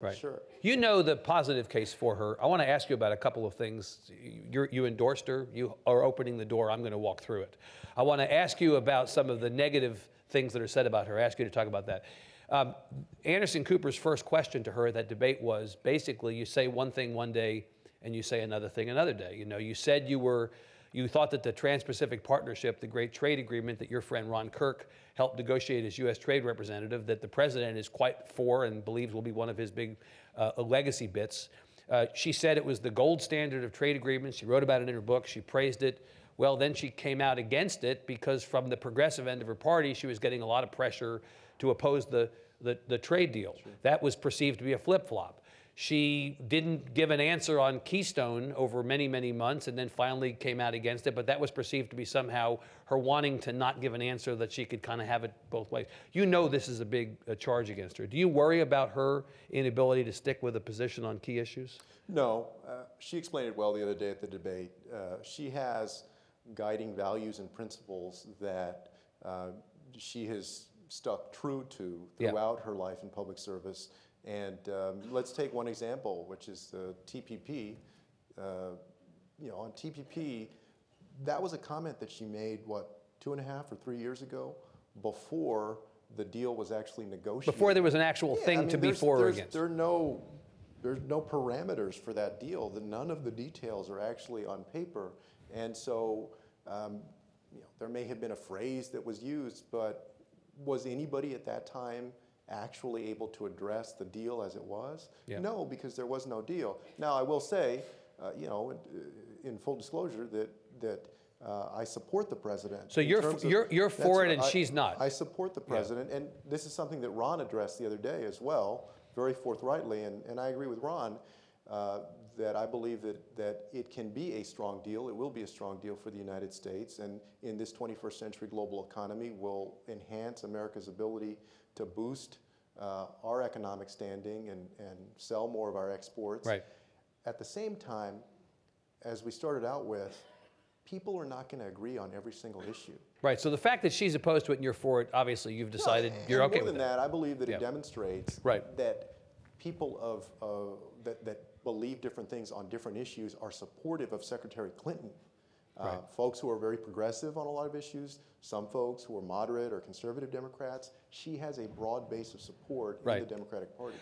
Right. Sure. You know the positive case for her. I want to ask you about a couple of things. You endorsed her. You are opening the door. I'm going to walk through it. I want to ask you about some of the negative things that are said about her. I ask you to talk about that. Anderson Cooper's first question to her at that debate was basically, you say one thing one day and you say another thing another day. You know, you said you thought that the Trans-Pacific Partnership, the great trade agreement that your friend Ron Kirk helped negotiate as U.S. trade representative, that the president is quite for and believes will be one of his big legacy bits. She said it was the gold standard of trade agreements. She wrote about it in her book. She praised it. Well, then she came out against it because from the progressive end of her party, she was getting a lot of pressure to oppose the trade deal. Sure. That was perceived to be a flip-flop. She didn't give an answer on Keystone over many, many months and then finally came out against it, but that was perceived to be somehow her wanting to not give an answer that she could kind of have it both ways. You know this is a big charge against her. Do you worry about her inability to stick with a position on key issues? No. She explained it well the other day at the debate. She has guiding values and principles that she has stuck true to throughout her life in public service. And let's take one example, which is the TPP. You know, on TPP, that was a comment that she made, what, 2.5 or 3 years ago, before the deal was actually negotiated. Before there was an actual thing to be for or against. There's no parameters for that deal. None of the details are actually on paper. And so, you know, there may have been a phrase that was used, but was anybody at that time actually able to address the deal as it was? Yeah. No, because there was no deal. Now, I will say, you know, in full disclosure, that I support the president. So you're for it and she's not. I support the president, and this is something that Ron addressed the other day as well, very forthrightly, and I agree with Ron that I believe that it can be a strong deal. It will be a strong deal for the United States, and in this 21st century global economy will enhance America's ability to boost our economic standing and sell more of our exports. Right. At the same time, as we started out with, people are not going to agree on every single issue. Right. So the fact that she's opposed to it and you're for it, obviously you've decided you're okay with that. More than that, I believe that it demonstrates that people that believe different things on different issues are supportive of Secretary Clinton. Folks who are very progressive on a lot of issues, some folks who are moderate or conservative Democrats. She has a broad base of support in the Democratic Party.